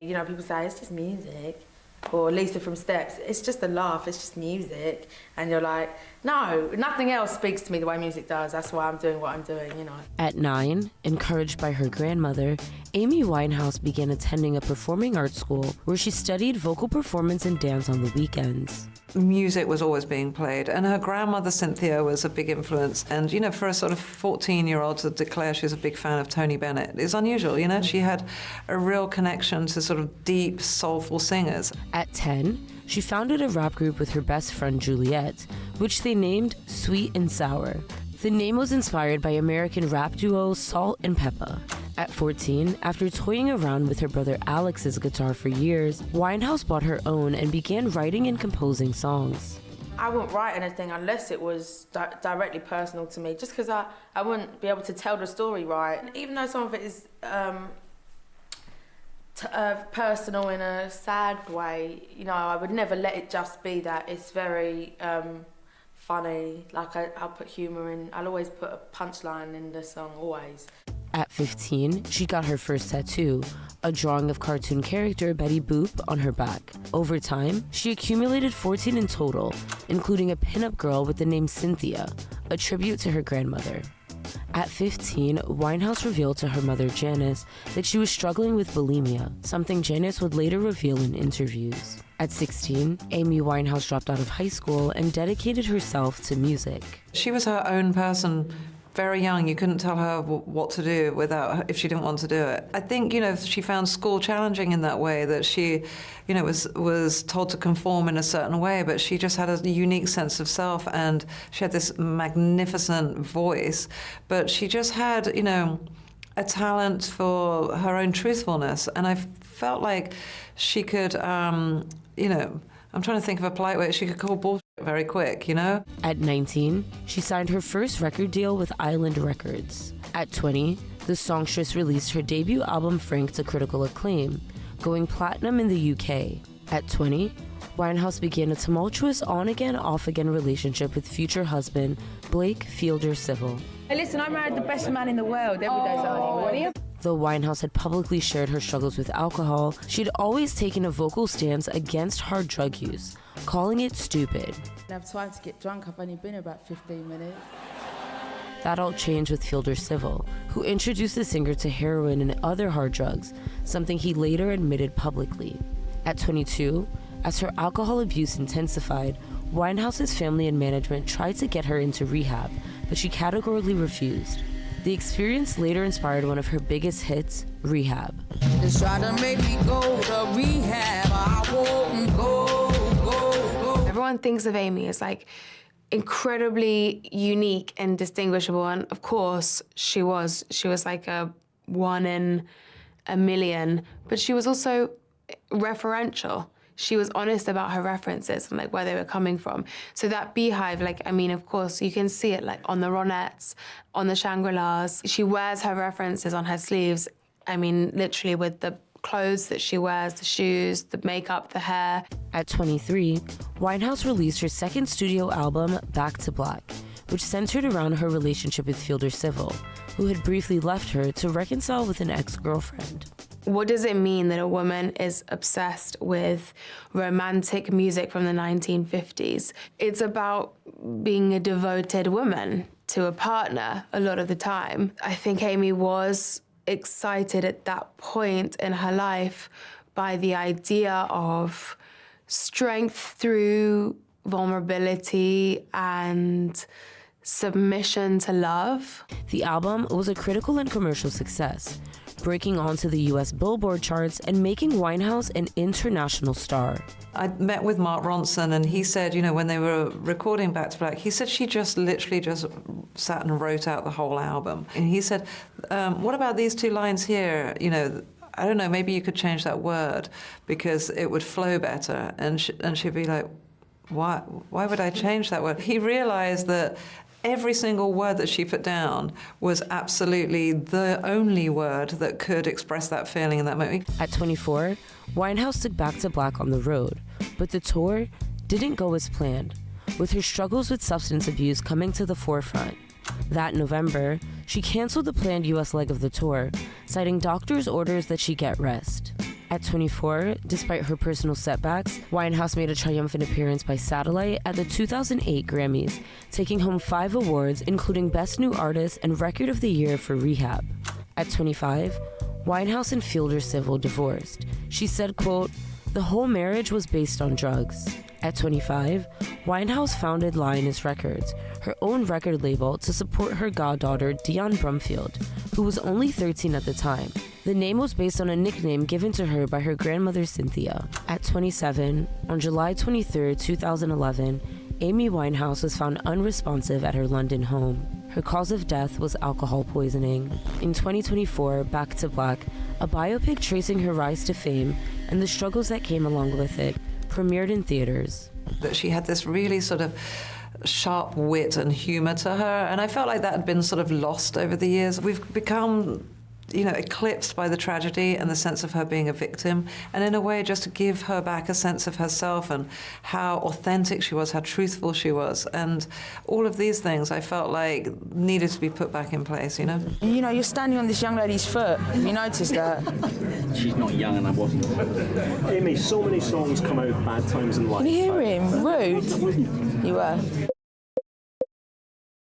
You know, people say, it's just music. Or Lisa from Steps, it's just a laugh, it's just music. And you're like, no, nothing else speaks to me the way music does. That's why I'm doing what I'm doing, you know. At 9, encouraged by her grandmother, Amy Winehouse began attending a performing arts school where she studied vocal performance and dance on the weekends. Music was always being played, and her grandmother Cynthia was a big influence. And, you know, for a sort of 14-year-old to declare she's a big fan of Tony Bennett is unusual, you know? She had a real connection to sort of deep, soulful singers. At 10, she founded a rap group with her best friend Juliet, which they named Sweet and Sour. The name was inspired by American rap duo Salt and Peppa. At 14, after toying around with her brother Alex's guitar for years, Winehouse bought her own and began writing and composing songs. I wouldn't write anything unless it was directly personal to me, just because I wouldn't be able to tell the story right. Even though some of it is personal in a sad way, you know, I would never let it just be that. It's very funny, like I'll put humour in, I'll always put a punchline in the song, always. At 15, she got her first tattoo, a drawing of cartoon character Betty Boop on her back. Over time, she accumulated 14 in total, including a pinup girl with the name Cynthia, a tribute to her grandmother. At 15, Winehouse revealed to her mother Janice that she was struggling with bulimia, something Janice would later reveal in interviews. At 16, Amy Winehouse dropped out of high school and dedicated herself to music. She was her own person. Very young, you couldn't tell her what to do if she didn't want to do it. I think, you know, she found school challenging in that way, that she, you know, was told to conform in a certain way, but she just had a unique sense of self, and she had this magnificent voice, but she just had, you know, a talent for her own truthfulness, and I felt like she could, you know, I'm trying to think of a polite way, she could call bullshit very quick, you know? At 19, she signed her first record deal with Island Records. At 20, the songstress released her debut album Frank to critical acclaim, going platinum in the UK. At 20, Winehouse began a tumultuous on-again, off-again relationship with future husband Blake Fielder Civil. Hey, listen, I married the best man in the world. Every day's honeymoon. Though Winehouse had publicly shared her struggles with alcohol, she'd always taken a vocal stance against hard drug use, calling it stupid. I have time to get drunk, I've only been about 15 minutes. That all changed with Fielder Civil, who introduced the singer to heroin and other hard drugs, something he later admitted publicly. At 22, as her alcohol abuse intensified, Winehouse's family and management tried to get her into rehab, but she categorically refused. The experience later inspired one of her biggest hits, Rehab. They try to make me go to rehab, I won't go. Everyone thinks of Amy as like incredibly unique and distinguishable, and of course she was like a 1 in a million, but she was also referential. She was honest about her references and like where they were coming from. So that beehive, like, I mean, of course, you can see it like on the Ronettes, on the Shangri-Las. She wears her references on her sleeves. I mean, literally with the clothes that she wears, the shoes, the makeup, the hair. At 23, Winehouse released her second studio album, Back to Black, which centered around her relationship with Fielder Civil, who had briefly left her to reconcile with an ex-girlfriend. What does it mean that a woman is obsessed with romantic music from the 1950s? It's about being a devoted woman to a partner a lot of the time. I think Amy was excited at that point in her life by the idea of strength through vulnerability and submission to love. The album was a critical and commercial success, breaking onto the US Billboard charts and making Winehouse an international star. I met with Mark Ronson, and he said, you know, when they were recording Back to Black, he said she literally just sat and wrote out the whole album. And he said, what about these 2 lines here? You know, I don't know, maybe you could change that word because it would flow better. And she'd be like, why would I change that word? He realized that every single word that she put down was absolutely the only word that could express that feeling in that moment. At 24, Winehouse took Back to Black on the road, but the tour didn't go as planned, with her struggles with substance abuse coming to the forefront. That November, she canceled the planned US leg of the tour, citing doctors' orders that she get rest. At 24, despite her personal setbacks, Winehouse made a triumphant appearance by satellite at the 2008 Grammys, taking home 5 awards, including Best New Artist and Record of the Year for Rehab. At 25, Winehouse and Fielder Civil divorced. She said, quote, "The whole marriage was based on drugs." At 25, Winehouse founded Lioness Records, her own record label to support her goddaughter Dionne Brumfield, who was only 13 at the time. The name was based on a nickname given to her by her grandmother Cynthia. At 27, on July 23, 2011, Amy Winehouse was found unresponsive at her London home. Her cause of death was alcohol poisoning. In 2024, Back to Black, a biopic tracing her rise to fame and the struggles that came along with it, premiered in theaters. That she had this really sort of sharp wit and humor to her, and I felt like that had been sort of lost over the years. We've become, eclipsed by the tragedy and the sense of her being a victim, and in a way just to give her back a sense of herself and how authentic she was, how truthful she was, and all of these things I felt like needed to be put back in place, You're standing on this young lady's foot. Have you noticed that? She's not young and I wasn't. Amy, so many songs come out of bad times in life. Can you hear him? Rude. You were.